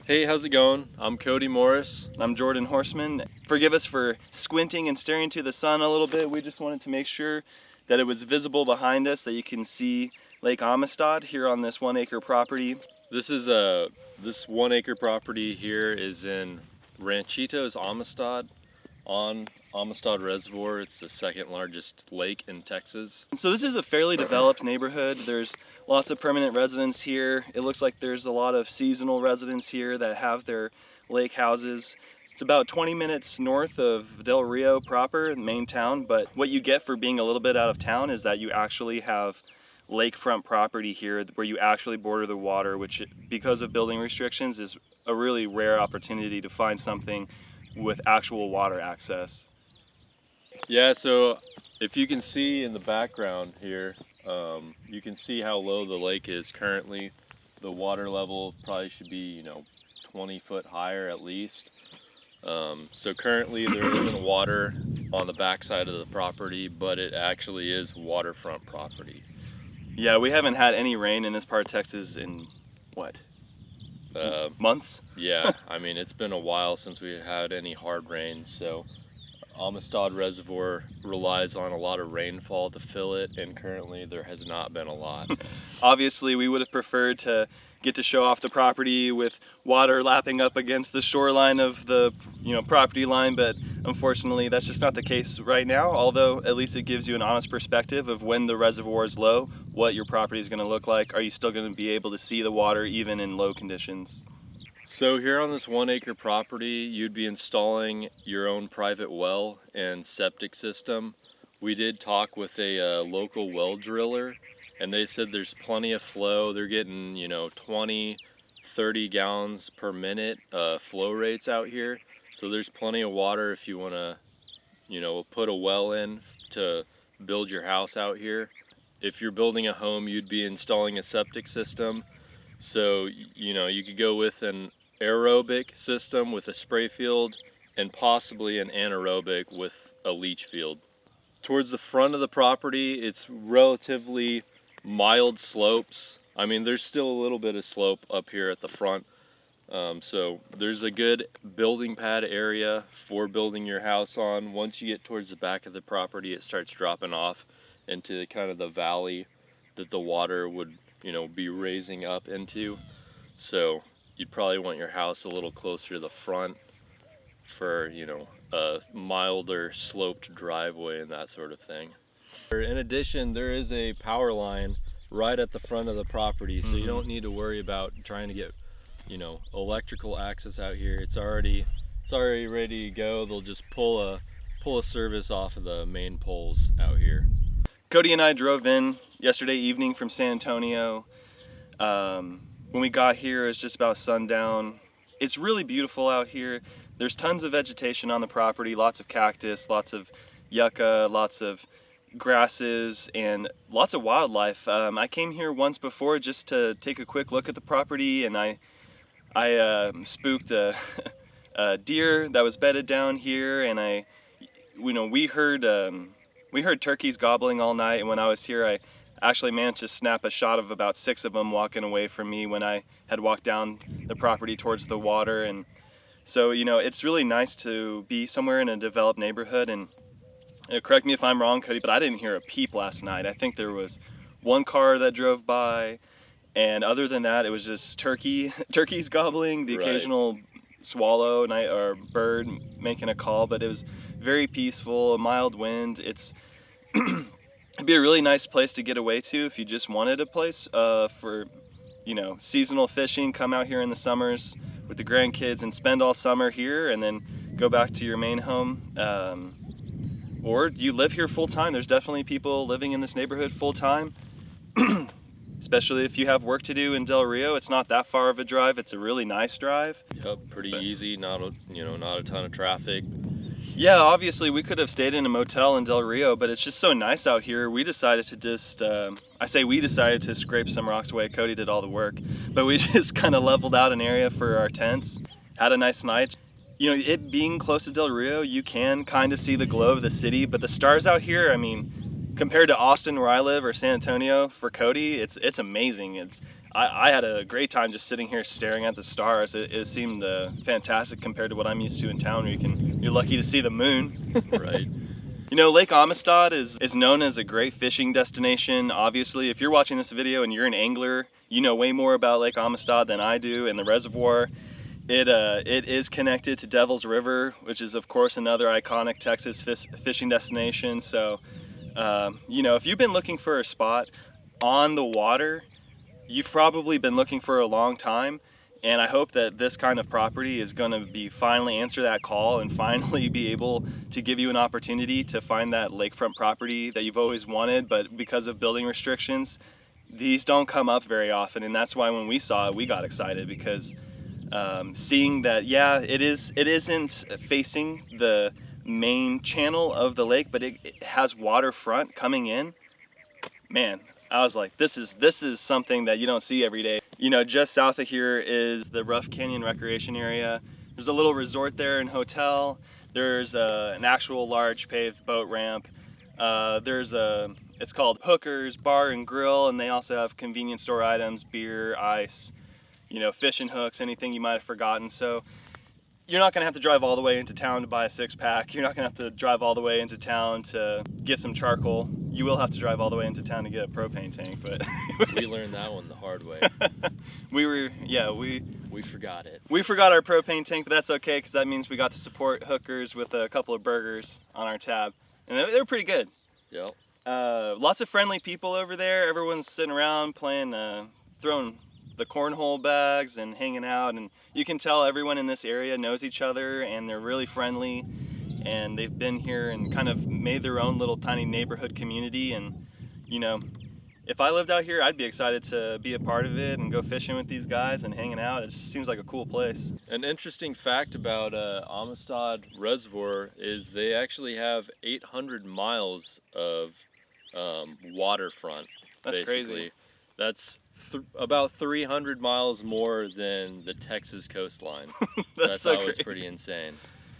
Hey, how's it going? I'm Cody Morris. I'm Jordan Horseman. Forgive us for squinting and staring to the sun a little bit. We just wanted to make sure that it was visible behind us, that you can see Lake Amistad here on this 1 acre property. This 1 acre property here is in Ranchitos, Amistad, on Amistad Reservoir. It's the second largest lake in Texas. So this is a fairly developed neighborhood. There's lots of permanent residents here. It looks like there's a lot of seasonal residents here that have their lake houses. It's about 20 minutes north of Del Rio proper, the main town, but what you get for being a little bit out of town is that you actually have lakefront property here where you actually border the water, which because of building restrictions is a really rare opportunity to find something with actual water access. Yeah, so if you can see in the background here, you can see how low the lake is currently. The water level probably should be, 20 foot higher at least. So currently there isn't water on the backside of the property, but it actually is waterfront property. Yeah, we haven't had any rain in this part of Texas in months? Yeah, it's been a while since we had any hard rain, so Amistad Reservoir relies on a lot of rainfall to fill it, and currently there has not been a lot. Obviously, we would have preferred to get to show off the property with water lapping up against the shoreline of the property line, but unfortunately that's just not the case right now, although at least it gives you an honest perspective of when the reservoir is low, what your property is going to look like. Are you still going to be able to see the water even in low conditions? So here on this 1 acre property, you'd be installing your own private well and septic system. We did talk with a local well driller, and they said there's plenty of flow. They're getting 20, 30 gallons per minute flow rates out here. So there's plenty of water if you want to put a well in to build your house out here. If you're building a home, you'd be installing a septic system. So you could go with an aerobic system with a spray field and possibly an anaerobic with a leach field. Towards the front of the property, it's relatively mild slopes. There's still a little bit of slope up here at the front. So there's a good building pad area for building your house on. Once you get towards the back of the property, it starts dropping off into kind of the valley that the water would, be raising up into. So you'd probably want your house a little closer to the front for, a milder sloped driveway and that sort of thing. In addition, there is a power line right at the front of the property, so you don't need to worry about trying to get, electrical access out here. It's already ready to go. They'll just pull a service off of the main poles out here. Cody and I drove in yesterday evening from San Antonio. When we got here, it was just about sundown. It's really beautiful out here. There's tons of vegetation on the property, lots of cactus, lots of yucca, lots of grasses, and lots of wildlife. I came here once before just to take a quick look at the property, and I spooked a deer that was bedded down here, and we heard turkeys gobbling all night, and when I was here, I actually managed to snap a shot of about 6 of them walking away from me when I had walked down the property towards the water. And so, it's really nice to be somewhere in a developed neighborhood. And correct me if I'm wrong, Cody, but I didn't hear a peep last night. I think there was one car that drove by, and other than that, it was just turkeys gobbling, the occasional swallow or bird making a call, but it was very peaceful, a mild wind. It'd be a really nice place to get away to if you just wanted a place for, seasonal fishing. Come out here in the summers with the grandkids and spend all summer here and then go back to your main home. Or you live here full time. There's definitely people living in this neighborhood full time, especially if you have work to do in Del Rio. It's not that far of a drive. It's a really nice drive. Yep, pretty easy, not a ton of traffic. Yeah, obviously we could have stayed in a motel in Del Rio, but it's just so nice out here. We decided to just, we decided to scrape some rocks away. Cody did all the work, but we just kind of leveled out an area for our tents, had a nice night. It being close to Del Rio, you can kind of see the glow of the city, but the stars out here, compared to Austin where I live or San Antonio for Cody, it's amazing. I had a great time just sitting here staring at the stars. It seemed fantastic compared to what I'm used to in town, where you're lucky to see the moon. Right. You know, Lake Amistad is known as a great fishing destination. Obviously, if you're watching this video and you're an angler, you know way more about Lake Amistad than I do and the reservoir. It is connected to Devil's River, which is of course another iconic Texas fishing destination. So, you know, if you've been looking for a spot on the water, you've probably been looking for a long time. And I hope that this kind of property is going to be finally answer that call and finally be able to give you an opportunity to find that lakefront property that you've always wanted, but because of building restrictions, these don't come up very often. And that's why when we saw it, we got excited, because seeing that, yeah, it isn't facing the main channel of the lake, but it has waterfront coming in. Man, I was like, this is something that you don't see every day. You know, just south of here is the Rough Canyon Recreation Area. There's a little resort there and hotel. There's an actual large paved boat ramp. It's called Hooker's Bar and Grill, and they also have convenience store items, beer, ice, you know, fishing hooks, anything you might have forgotten. So you're not gonna have to drive all the way into town to buy a 6-pack. You're not gonna have to drive all the way into town to get some charcoal. You will have to drive all the way into town to get a propane tank, but We learned that one the hard way. We forgot it. We forgot our propane tank, but that's okay, because that means we got to support Hookers with a couple of burgers on our tab, and they're pretty good. Yep. Lots of friendly people over there. Everyone's sitting around playing, throwing the cornhole bags and hanging out, and you can tell everyone in this area knows each other and they're really friendly, and they've been here and kind of made their own little tiny neighborhood community. And you know, if I lived out here, I'd be excited to be a part of it and go fishing with these guys and hanging out. It just seems like a cool place. An interesting fact about Amistad Reservoir is they actually have 800 miles of waterfront. That's basically. crazy. That's about 300 miles more than the Texas coastline. That's so that was crazy. pretty insane.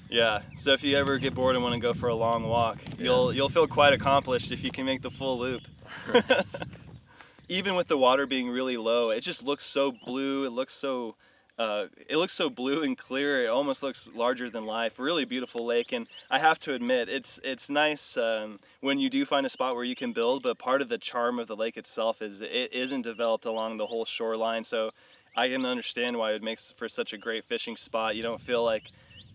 Yeah, so if you ever get bored and want to go for a long walk, you'll feel quite accomplished if you can make the full loop. Even with the water being really low, it just looks so blue. It looks so blue and clear. It almost looks larger than life. Really beautiful lake, and I have to admit, it's nice when you do find a spot where you can build. But part of the charm of the lake itself is it isn't developed along the whole shoreline. So I can understand why it makes for such a great fishing spot. You don't feel like,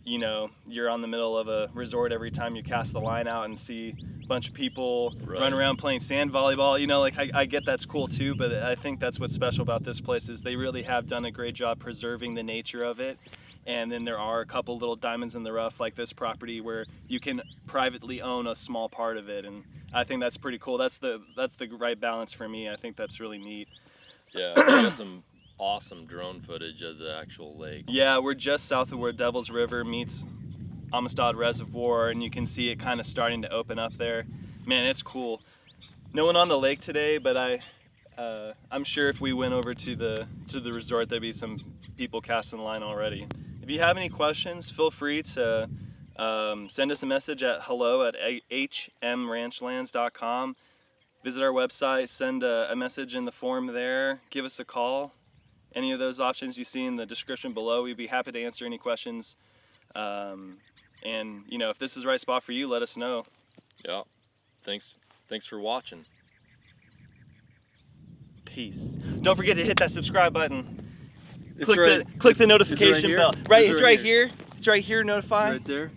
you know, you're on the middle of a resort every time you cast the line out and see a bunch of people run around playing sand volleyball. You know, like I get that's cool too, but I think that's what's special about this place is they really have done a great job preserving the nature of it. And then there are a couple little diamonds in the rough, like this property, where you can privately own a small part of it, and I think that's pretty cool. That's the right balance for me. I think that's really neat. Yeah, we got some awesome drone footage of the actual lake. Yeah, we're just south of where Devil's River meets Amistad Reservoir, and you can see it kind of starting to open up there. Man, it's cool. No one on the lake today, but I'm sure if we went over to the resort, there'd be some people casting the line already. If you have any questions, feel free to send us a message at hello@hmranchlands.com. Visit our website, send a message in the form there, give us a call. Any of those options you see in the description below, we'd be happy to answer any questions. And you know, if this is the right spot for you, let us know. Yeah. Thanks for watching. Peace. Don't forget to hit that subscribe button. Click Click the notification here? bell. Right, It's it's right right here. It's right here, notify. Right there.